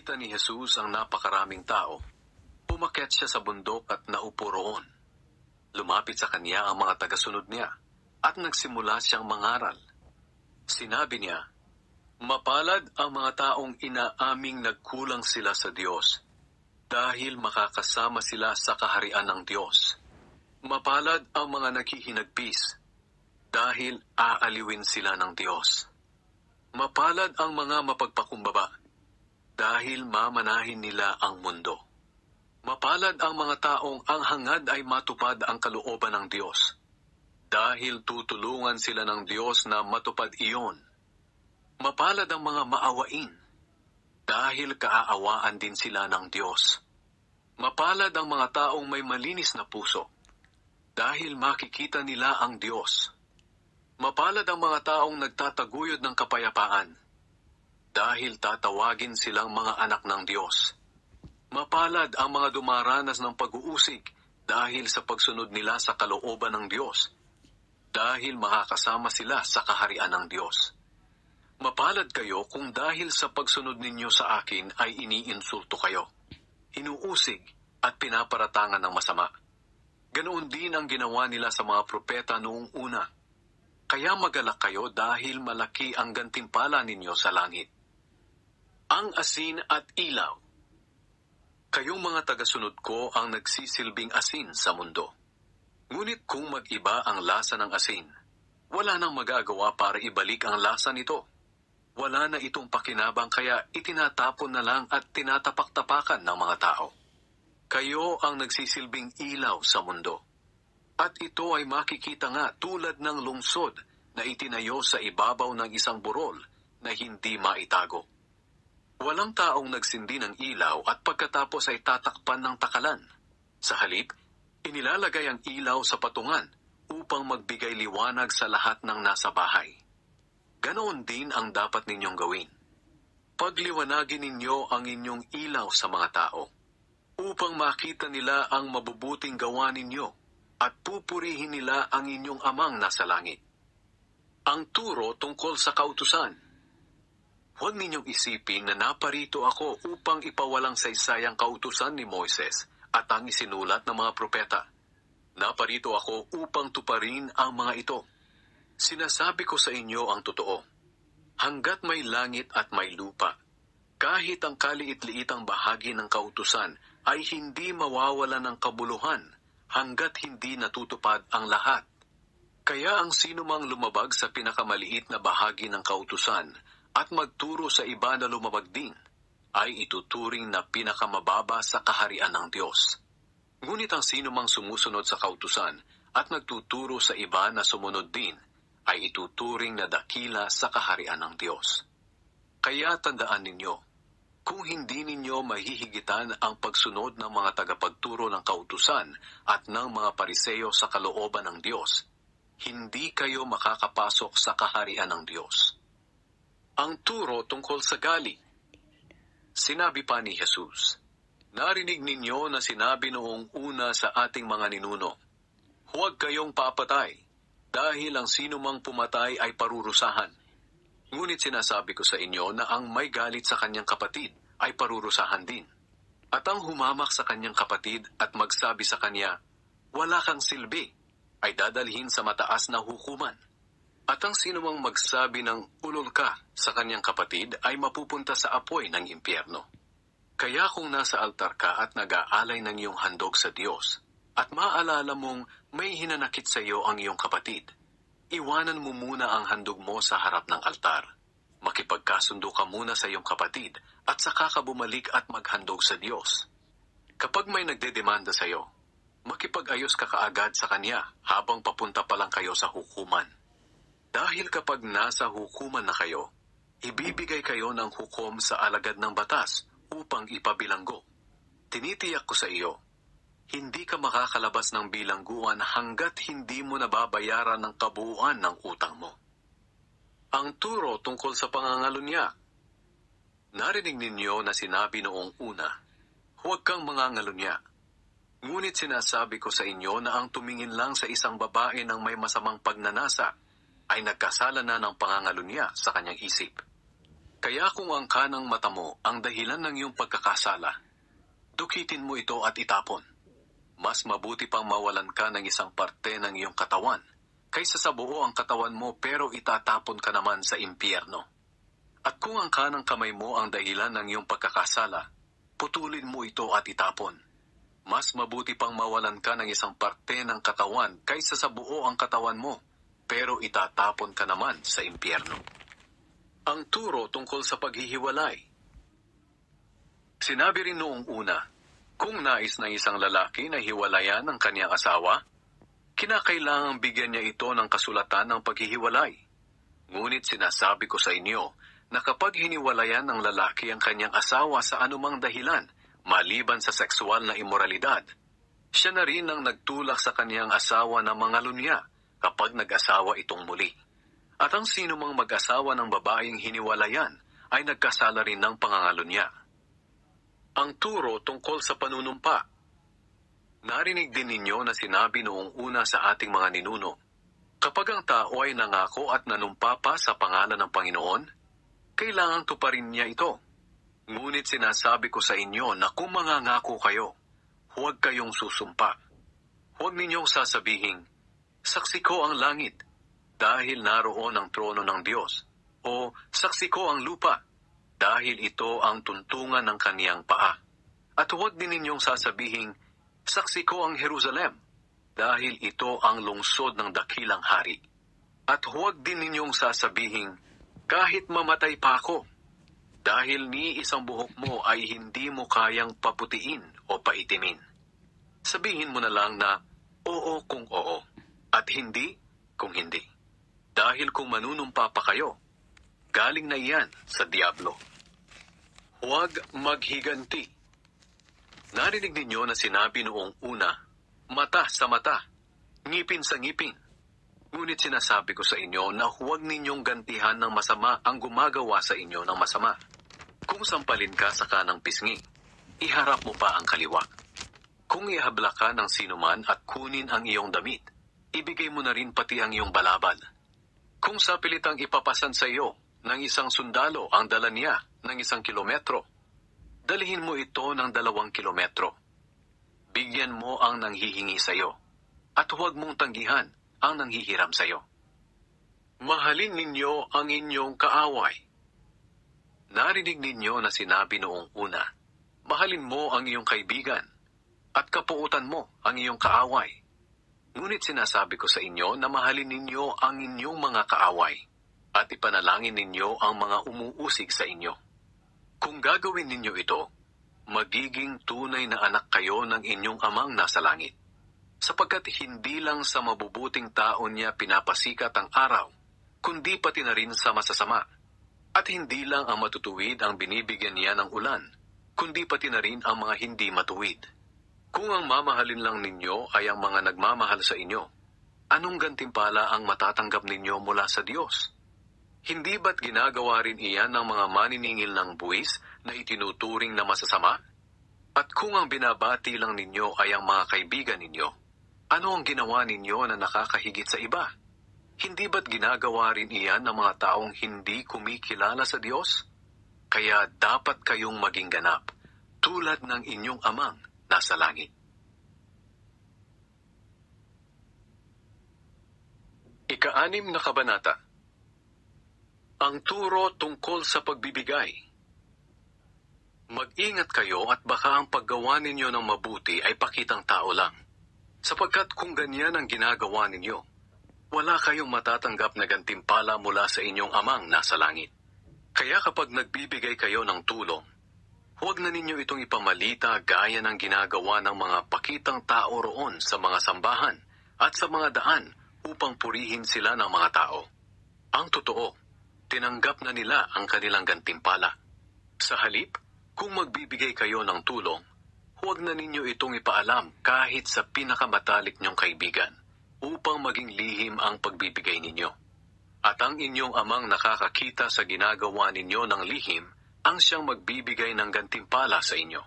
nakita ni Jesus ang napakaraming tao, umakyat siya sa bundok at naupo roon. Lumapit sa kanya ang mga tagasunod niya at nagsimula siyang mangaral. Sinabi niya, "Mapalad ang mga taong inaaming nagkulang sila sa Diyos, dahil makakasama sila sa kaharian ng Diyos. Mapalad ang mga naghihinagpis, dahil aaliwin sila ng Diyos. Mapalad ang mga mapagpakumbaba, dahil mamanahin nila ang mundo. Mapalad ang mga taong ang hangad ay matupad ang kalooban ng Diyos, dahil tutulungan sila ng Diyos na matupad iyon. Mapalad ang mga maawain, dahil kaaawaan din sila ng Diyos. Mapalad ang mga taong may malinis na puso, dahil makikita nila ang Diyos. Mapalad ang mga taong nagtataguyod ng kapayapaan, dahil tatawagin silang mga anak ng Diyos. Mapalad ang mga dumaranas ng pag-uusig dahil sa pagsunod nila sa kalooban ng Diyos, dahil makakasama sila sa kaharian ng Diyos. Mapalad kayo kung dahil sa pagsunod ninyo sa akin ay iniinsulto kayo, inuusig at pinaparatangan ng masama. Ganoon din ang ginawa nila sa mga propeta noong una. Kaya magalak kayo dahil malaki ang gantimpala ninyo sa langit. Ang asin at ilaw. Kayong mga tagasunod ko ang nagsisilbing asin sa mundo. Ngunit kung mag-iba ang lasa ng asin, wala nang magagawa para ibalik ang lasa nito. Wala na itong pakinabang kaya itinatapon na lang at tinatapak-tapakan ng mga tao. Kayo ang nagsisilbing ilaw sa mundo. At ito ay makikita nga tulad ng lungsod na itinayo sa ibabaw ng isang burol na hindi maitago. Walang taong nagsindi ng ilaw at pagkatapos ay tatakpan ng takalan. Sa halip, inilalagay ang ilaw sa patungan upang magbigay liwanag sa lahat ng nasa bahay. Ganoon din ang dapat ninyong gawin. Pagliwanagin ninyo ang inyong ilaw sa mga tao, upang makita nila ang mabubuting gawa ninyo at pupurihin nila ang inyong amang nasa langit. Ang turo tungkol sa kautusan. Huwag ninyong isipin na naparito ako upang ipawalang saysayang kautusan ni Moises at ang isinulat ng mga propeta. Naparito ako upang tuparin ang mga ito. Sinasabi ko sa inyo ang totoo. Hanggat may langit at may lupa, kahit ang kaliit-liitang bahagi ng kautusan ay hindi mawawala ng kabuluhan hanggat hindi natutupad ang lahat. Kaya ang sinumang lumabag sa pinakamaliit na bahagi ng kautusan at magturo sa iba na lumabag din, ay ituturing na pinakamababa sa kaharian ng Diyos. Ngunit ang sinumang sumusunod sa kautusan at nagtuturo sa iba na sumunod din, ay ituturing na dakila sa kaharian ng Diyos. Kaya tandaan ninyo, kung hindi ninyo mahihigitan ang pagsunod ng mga tagapagturo ng kautusan at ng mga Pariseo sa kalooban ng Diyos, hindi kayo makakapasok sa kaharian ng Diyos. Ang turo tungkol sa gali. Sinabi pa ni Jesus, "Narinig ninyo na sinabi noong una sa ating mga ninuno, huwag kayong papatay, dahil ang sinumang pumatay ay parurusahan. Ngunit sinasabi ko sa inyo na ang may galit sa kanyang kapatid ay parurusahan din. At ang humamak sa kanyang kapatid at magsabi sa kanya, wala kang silbi, ay dadalhin sa mataas na hukuman. At ang sinumang magsabi ng ulol ka sa kanyang kapatid ay mapupunta sa apoy ng impyerno. Kaya kung nasa altar ka at nag-aalay ng iyong handog sa Diyos, at maalala mong may hinanakit sa iyo ang iyong kapatid, iwanan mo muna ang handog mo sa harap ng altar. Makipagkasundo ka muna sa iyong kapatid at saka ka bumalik at maghandog sa Diyos. Kapag may nagdedemanda sa iyo, makipag-ayos ka kaagad sa kanya habang papunta pa lang kayo sa hukuman. Dahil kapag nasa hukuman na kayo, ibibigay kayo ng hukom sa alagad ng batas upang ipabilanggo. Tinitiyak ko sa iyo, hindi ka makakalabas ng bilangguan hanggat hindi mo nababayaran ng kabuuan ng utang mo." Ang turo tungkol sa pangangalunya. Narinig ninyo na sinabi noong una, huwag kang mangangalunya. Ngunit sinasabi ko sa inyo na ang tumingin lang sa isang babae ng may masamang pagnanasa ay nagkasala na ng pangangalunya sa kanyang isip. Kaya kung ang kanang mata mo ang dahilan ng iyong pagkakasala, dukitin mo ito at itapon. Mas mabuti pang mawalan ka ng isang parte ng iyong katawan, kaysa sa buo ang katawan mo pero itatapon ka naman sa impyerno. At kung ang kanang kamay mo ang dahilan ng iyong pagkakasala, putulin mo ito at itapon. Mas mabuti pang mawalan ka ng isang parte ng katawan kaysa sa buo ang katawan mo, pero itatapon ka naman sa impyerno. Ang turo tungkol sa paghihiwalay. Sinabi rin noong una, kung nais ng isang lalaki na hiwalayan ang kanyang asawa, kinakailangang bigyan niya ito ng kasulatan ng paghihiwalay. Ngunit sinasabi ko sa inyo na kapag hiniwalayan ng lalaki ang kanyang asawa sa anumang dahilan, maliban sa sexual na imoralidad, siya na rin ang nagtulak sa kanyang asawa na mangalunya kapag nag-asawa itong muli. At ang sino mang mag-asawa ng babaeng hiniwalayan ay nagkasala rin ng pangangalunya. Ang turo tungkol sa panunumpa. Narinig din ninyo na sinabi noong una sa ating mga ninuno, kapag ang tao ay nangako at nanumpa pa sa pangalan ng Panginoon, kailangang tuparin niya ito. Ngunit sinasabi ko sa inyo na kung mangangako kayo, huwag kayong susumpa. Huwag ninyong sasabihin, saksi ko ang langit, dahil naroon ang trono ng Diyos, o saksi ko ang lupa, dahil ito ang tuntungan ng kaniyang paa. At huwag din ninyong sasabihin, saksi ko ang Jerusalem, dahil ito ang lungsod ng dakilang hari. At huwag din ninyong sasabihin, kahit mamatay pa ako, dahil ni isang buhok mo ay hindi mo kayang paputiin o paitimin. Sabihin mo na lang na, oo kung oo, at hindi kung hindi. Dahil kung manunumpa pa kayo, galing na iyan sa diablo. Huwag maghiganti. Narinig ninyo na sinabi noong una, mata sa mata, ngipin sa ngipin. Ngunit sinasabi ko sa inyo na huwag ninyong gantihan ng masama ang gumagawa sa inyo ng masama. Kung sampalin ka sa kanang pisngi, iharap mo pa ang kaliwa. Kung ihabla ka ng sinuman at kunin ang iyong damit, ibigay mo na rin pati ang iyong balabal. Kung sa pilitang ipapasan sa iyo ng isang sundalo ang dala niya ng 1 kilometro, dalihin mo ito ng 2 kilometro. Bigyan mo ang nanghihingi sa iyo, at huwag mong tanggihan ang nanghihiram sa iyo. Mahalin ninyo ang inyong kaaway. Narinig ninyo na sinabi noong una, mahalin mo ang iyong kaibigan, at kapuutan mo ang iyong kaaway. Ngunit sinasabi ko sa inyo na mahalin ninyo ang inyong mga kaaway, at ipanalangin ninyo ang mga umuusig sa inyo. Kung gagawin ninyo ito, magiging tunay na anak kayo ng inyong amang nasa langit. Sapagkat hindi lang sa mabubuting tao niya pinapasikat ang araw, kundi pati na rin sa masasama. At hindi lang ang matutuwid ang binibigyan niya ng ulan, kundi pati na rin ang mga hindi matuwid. Kung ang mamahalin lang ninyo ay ang mga nagmamahal sa inyo, anong gantimpala ang matatanggap ninyo mula sa Diyos? Hindi ba't ginagawa rin iyan ng mga maniningil ng buwis na itinuturing na masasama? At kung ang binabati lang ninyo ay ang mga kaibigan ninyo, ano ang ginawa ninyo na nakakahigit sa iba? Hindi ba't ginagawa rin iyan ng mga taong hindi kumikilala sa Diyos? Kaya dapat kayong maging ganap, tulad ng inyong amang nasa langit. Ika-6 na kabanata. Ang turo tungkol sa pagbibigay. Mag-ingat kayo at baka ang paggawa ninyo ng mabuti ay pakitang tao lang. Sapagkat kung ganyan ang ginagawa ninyo, wala kayong matatanggap na gantimpala mula sa inyong amang nasa langit. Kaya kapag nagbibigay kayo ng tulong, huwag na ninyo itong ipamalita gaya ng ginagawa ng mga pakitang tao roon sa mga sambahan at sa mga daan upang purihin sila ng mga tao. Ang totoo, tinanggap na nila ang kanilang gantimpala. Sa halip, kung magbibigay kayo ng tulong, huwag na ninyo itong ipaalam kahit sa pinakamatalik nyong kaibigan, upang maging lihim ang pagbibigay ninyo. At ang inyong amang nakakakita sa ginagawa ninyo ng lihim, ang siyang magbibigay ng gantimpala sa inyo.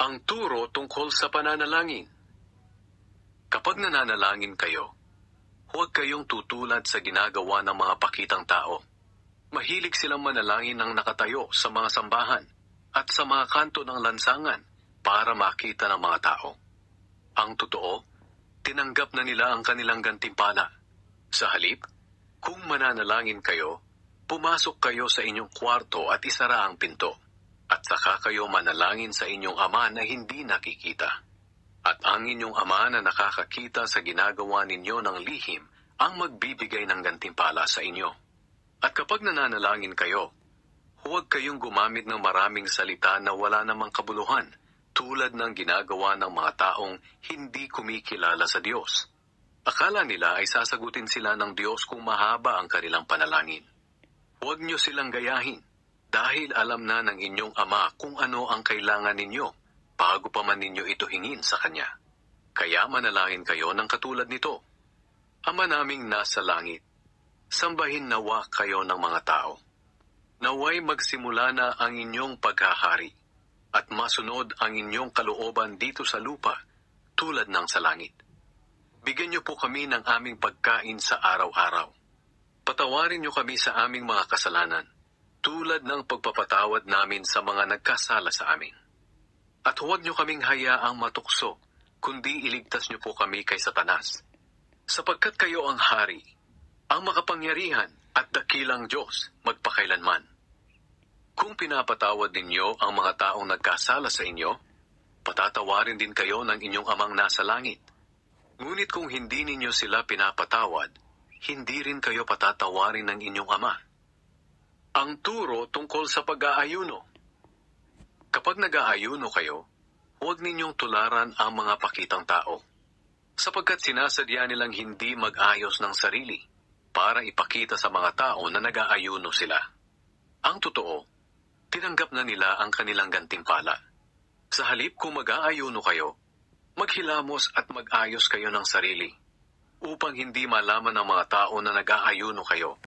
Ang turo tungkol sa pananalangin. Kapag nananalangin kayo, huwag kayong tutulad sa ginagawa ng mga pakitang tao. Mahilig silang manalangin ng nakatayo sa mga sambahan at sa mga kanto ng lansangan para makita ng mga tao. Ang totoo, tinanggap na nila ang kanilang gantimpala. Sa halip, kung mananalangin kayo, pumasok kayo sa inyong kwarto at isara ang pinto, at saka kayo manalangin sa inyong Ama na hindi nakikita. At ang inyong Ama na nakakakita sa ginagawa ninyo ng lihim ang magbibigay ng gantimpala sa inyo. At kapag nananalangin kayo, huwag kayong gumamit ng maraming salita na wala namang kabuluhan, tulad ng ginagawa ng mga taong hindi kumikilala sa Diyos. Akala nila ay sasagutin sila ng Diyos kung mahaba ang kanilang panalangin. Huwag niyo silang gayahin, dahil alam na ng inyong Ama kung ano ang kailangan ninyo, bago pa man ninyo ito hingin sa Kanya. Kaya manalangin kayo ng katulad nito: Ama naming nasa langit, sambahin nawa kayo ng mga tao. Naway magsimula na ang inyong paghahari, at masunod ang inyong kalooban dito sa lupa, tulad ng sa langit. Bigyan niyo po kami ng aming pagkain sa araw-araw. Patawarin niyo kami sa aming mga kasalanan, tulad ng pagpapatawad namin sa mga nagkasala sa amin. At huwag niyo kaming hayaang matukso, kundi iligtas niyo po kami kay Satanas. Sapagkat kayo ang hari, ang makapangyarihan at dakilang Diyos magpakailanman. Kung pinapatawad ninyo ang mga taong nagkasala sa inyo, patatawarin din kayo ng inyong Amang nasa langit. Ngunit kung hindi ninyo sila pinapatawad, hindi rin kayo patatawarin ng inyong Ama. Ang turo tungkol sa pag-aayuno. Kapag nag-aayuno kayo, huwag ninyong tularan ang mga pakitang tao, sapagkat sinasadya nilang hindi mag-ayos ng sarili para ipakita sa mga tao na nag-aayuno sila. Ang totoo, tinanggap na nila ang kanilang gantimpala. Sa halip kung mag-aayuno kayo, maghilamos at mag-ayos kayo ng sarili, upang hindi malaman ng mga tao na nag-aayuno kayo